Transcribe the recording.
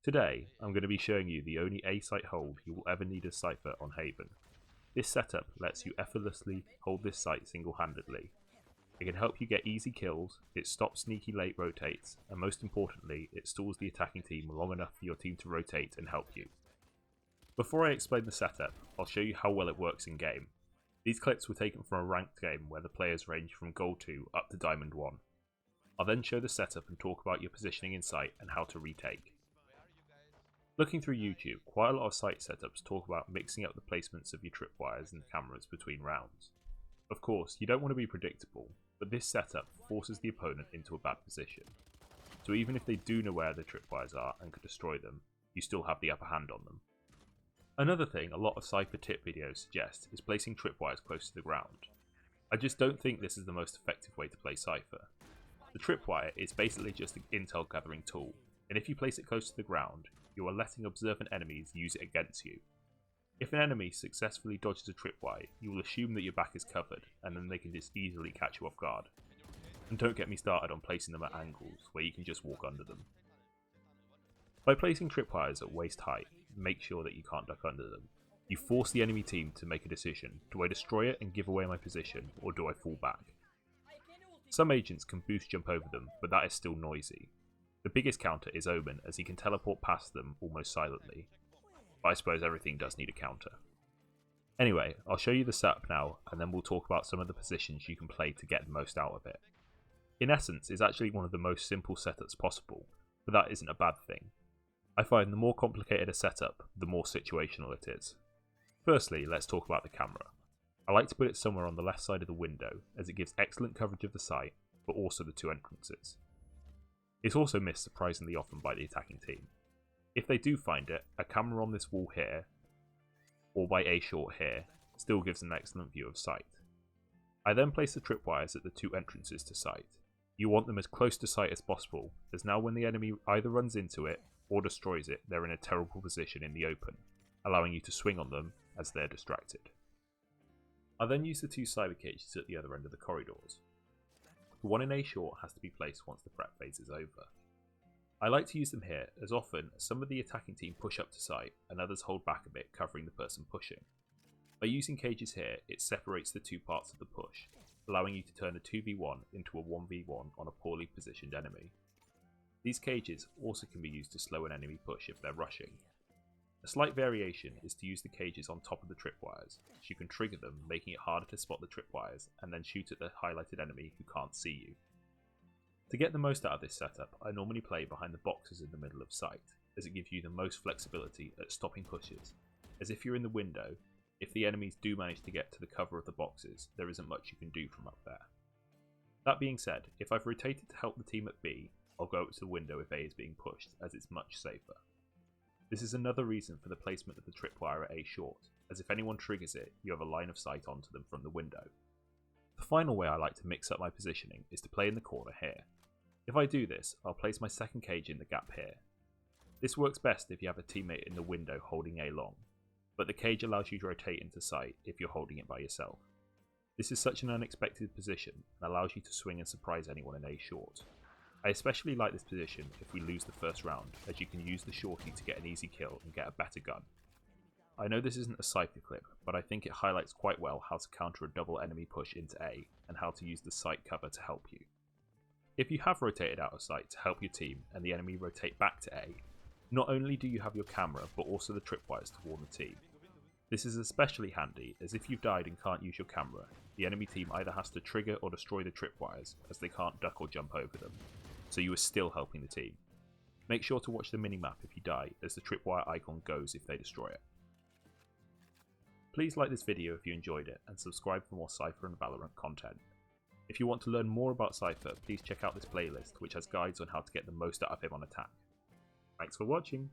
Today, I'm going to be showing you the only A-site hold you will ever need as Cypher on Haven. This setup lets you effortlessly hold this site single-handedly. It can help you get easy kills, it stops sneaky late rotates, and most importantly, it stalls the attacking team long enough for your team to rotate and help you. Before I explain the setup, I'll show you how well it works in game. These clips were taken from a ranked game where the players range from Gold 2 up to Diamond 1. I'll then show the setup and talk about your positioning in site and how to retake. Looking through YouTube, quite a lot of site setups talk about mixing up the placements of your tripwires and cameras between rounds. Of course, you don't want to be predictable, but this setup forces the opponent into a bad position. So even if they do know where the tripwires are and could destroy them, you still have the upper hand on them. Another thing a lot of Cypher tip videos suggest is placing tripwires close to the ground. I just don't think this is the most effective way to play Cypher. The tripwire is basically just an intel gathering tool, and if you place it close to the ground, you are letting observant enemies use it against you. If an enemy successfully dodges a tripwire, you will assume that your back is covered, and then they can just easily catch you off guard. And don't get me started on placing them at angles, where you can just walk under them. By placing tripwires at waist height, make sure that you can't duck under them. You force the enemy team to make a decision: do I destroy it and give away my position, or do I fall back? Some agents can boost jump over them, but that is still noisy. The biggest counter is Omen, as he can teleport past them almost silently. But I suppose everything does need a counter. Anyway, I'll show you the setup now, and then we'll talk about some of the positions you can play to get the most out of it. In essence, it's actually one of the most simple setups possible, but that isn't a bad thing. I find the more complicated a setup, the more situational it is. Firstly, let's talk about the camera. I like to put it somewhere on the left side of the window, as it gives excellent coverage of the site, but also the two entrances. It's also missed surprisingly often by the attacking team. If they do find it, a camera on this wall here, or by A short here, still gives an excellent view of sight. I then place the tripwires at the two entrances to site. You want them as close to site as possible, as now when the enemy either runs into it or destroys it, they're in a terrible position in the open, allowing you to swing on them as they're distracted. I then use the two cyber cages at the other end of the corridors. The one in A short has to be placed once the prep phase is over. I like to use them here as often some of the attacking team push up to site and others hold back a bit, covering the person pushing. By using cages here, it separates the two parts of the push, allowing you to turn a 2v1 into a 1v1 on a poorly positioned enemy. These cages also can be used to slow an enemy push if they're rushing. A slight variation is to use the cages on top of the tripwires, so you can trigger them, making it harder to spot the tripwires, and then shoot at the highlighted enemy who can't see you. To get the most out of this setup, I normally play behind the boxes in the middle of site, as it gives you the most flexibility at stopping pushes, as if you're in the window, if the enemies do manage to get to the cover of the boxes, there isn't much you can do from up there. That being said, if I've rotated to help the team at B, I'll go up to the window if A is being pushed, as it's much safer. This is another reason for the placement of the tripwire at A short, as if anyone triggers it, you have a line of sight onto them from the window. The final way I like to mix up my positioning is to play in the corner here. If I do this, I'll place my second cage in the gap here. This works best if you have a teammate in the window holding A long, but the cage allows you to rotate into sight if you're holding it by yourself. This is such an unexpected position and allows you to swing and surprise anyone in A short. I especially like this position if we lose the first round, as you can use the shorty to get an easy kill and get a better gun. I know this isn't a Cypher clip, but I think it highlights quite well how to counter a double enemy push into A, and how to use the site cover to help you. If you have rotated out of sight to help your team and the enemy rotate back to A, not only do you have your camera but also the tripwires to warn the team. This is especially handy as if you've died and can't use your camera, the enemy team either has to trigger or destroy the tripwires as they can't duck or jump over them, so you are still helping the team. Make sure to watch the minimap if you die, as the tripwire icon goes if they destroy it. Please like this video if you enjoyed it, and subscribe for more Cypher and Valorant content. If you want to learn more about Cypher, please check out this playlist which has guides on how to get the most out of him on attack. Thanks for watching!